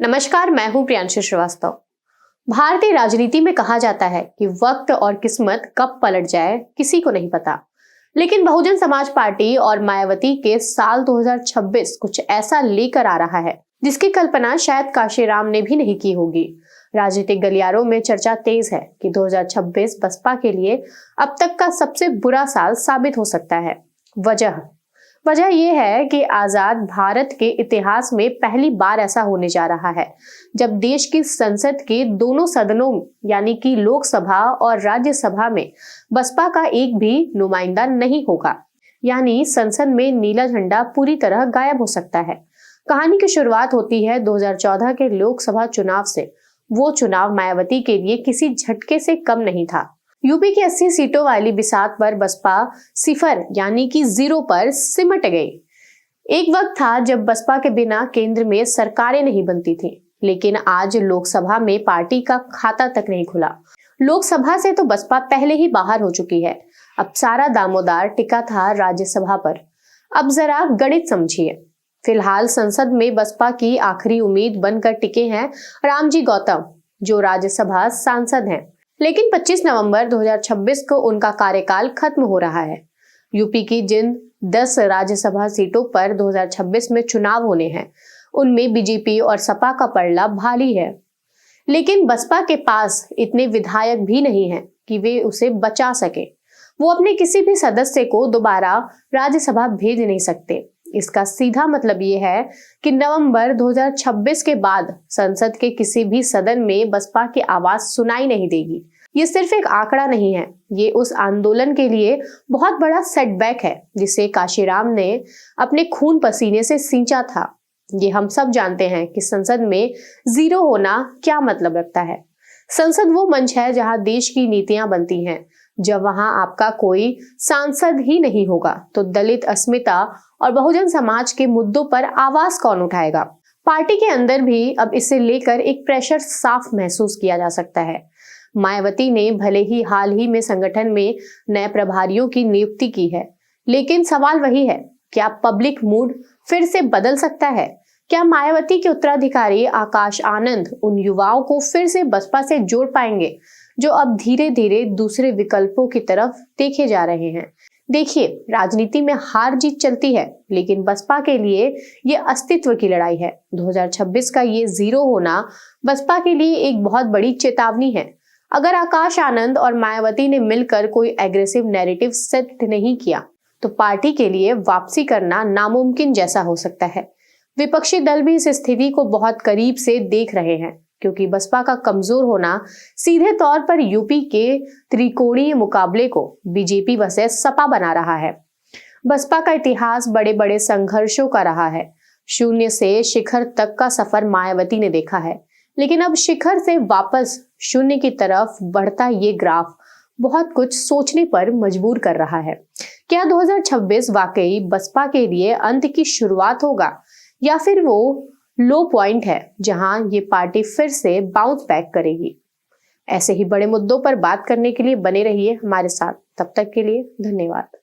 नमस्कार, मैं हूं प्रियांशु श्रीवास्तव। भारतीय राजनीति में कहा जाता है कि वक्त और किस्मत कब पलट जाए किसी को नहीं पता, लेकिन बहुजन समाज पार्टी और मायावती के साल 2026 कुछ ऐसा लेकर आ रहा है जिसकी कल्पना शायद काशीराम ने भी नहीं की होगी। राजनीतिक गलियारों में चर्चा तेज है कि 2026 बसपा के लिए अब तक का सबसे बुरा साल साबित हो सकता है। वजह यह है कि आजाद भारत के इतिहास में पहली बार ऐसा होने जा रहा है जब देश की संसद के दोनों सदनों यानी कि लोकसभा और राज्यसभा में बसपा का एक भी नुमाइंदा नहीं होगा। यानी संसद में नीला झंडा पूरी तरह गायब हो सकता है। कहानी की शुरुआत होती है 2014 के लोकसभा चुनाव से। वो चुनाव मायावती के लिए किसी झटके से कम नहीं था। यूपी की 80 सीटों वाली बिसात पर बसपा सिफर यानी कि जीरो पर सिमट गई। एक वक्त था जब बसपा के बिना केंद्र में सरकारें नहीं बनती थीं, लेकिन आज लोकसभा में पार्टी का खाता तक नहीं खुला। लोकसभा से तो बसपा पहले ही बाहर हो चुकी है। अब सारा दामोदार टिका था राज्यसभा पर। अब जरा गणित समझिए। फिलहाल संसद में बसपा की आखिरी उम्मीद बनकर टिके हैं रामजी गौतम, जो राज्यसभा सांसद हैं। लेकिन 25 नवंबर 2026 को उनका कार्यकाल खत्म हो रहा है। यूपी की जिन 10 राज्यसभा सीटों पर 2026 में चुनाव होने हैं, उनमें बीजेपी और सपा का पलड़ा भारी है। लेकिन बसपा के पास इतने विधायक भी नहीं हैं कि वे उसे बचा सके। वो अपने किसी भी सदस्य को दोबारा राज्यसभा भेज नहीं सकते। इसका सीधा मतलब ये है कि नवंबर 2026 के बाद संसद के किसी भी सदन में बसपा की आवाज सुनाई नहीं देगी। ये सिर्फ एक आंकड़ा नहीं है, ये उस आंदोलन के लिए बहुत बड़ा सेटबैक है जिसे काशीराम ने अपने खून पसीने से सींचा था। ये हम सब जानते हैं कि संसद में जीरो होना क्या मतलब रखता है। संसद वो मंच है जहां देश की नीतियां बनती हैं। जब वहां आपका कोई सांसद ही नहीं होगा तो दलित अस्मिता और बहुजन समाज के मुद्दों पर आवाज कौन उठाएगा। पार्टी के अंदर भी अब इसे लेकर एक प्रेशर साफ महसूस किया जा सकता है। मायावती ने भले ही हाल ही में संगठन में नए प्रभारियों की नियुक्ति की है, लेकिन सवाल वही है, क्या पब्लिक मूड फिर से बदल सकता है? क्या मायावती के उत्तराधिकारी आकाश आनंद उन युवाओं को फिर से बसपा से जोड़ पाएंगे जो अब धीरे धीरे दूसरे विकल्पों की तरफ देखे जा रहे हैं? देखिए, राजनीति में हार जीत चलती है, लेकिन बसपा के लिए ये अस्तित्व की लड़ाई है। 2026 का ये जीरो होना बसपा के लिए एक बहुत बड़ी चेतावनी है। अगर आकाश आनंद और मायावती ने मिलकर कोई एग्रेसिव नैरेटिव सेट नहीं किया तो पार्टी के लिए वापसी करना नामुमकिन जैसा हो सकता है। विपक्षी दल भी इस स्थिति को बहुत करीब से देख रहे हैं, क्योंकि बसपा का कमजोर होना सीधे तौर पर यूपी के त्रिकोणीय मुकाबले को बीजेपी वर्सेस सपा बना रहा है। बसपा का इतिहास बड़े बड़े संघर्षों का रहा है। शून्य से शिखर तक का सफर मायावती ने देखा है, लेकिन अब शिखर से वापस शून्य की तरफ बढ़ता ये ग्राफ बहुत कुछ सोचने पर मजबूर कर रहा है। क्या 2026 वाकई बसपा के लिए अंत की शुरुआत होगा, या फिर वो लो पॉइंट है जहां ये पार्टी फिर से बाउंस बैक करेगी? ऐसे ही बड़े मुद्दों पर बात करने के लिए बने रहिए हमारे साथ। तब तक के लिए धन्यवाद।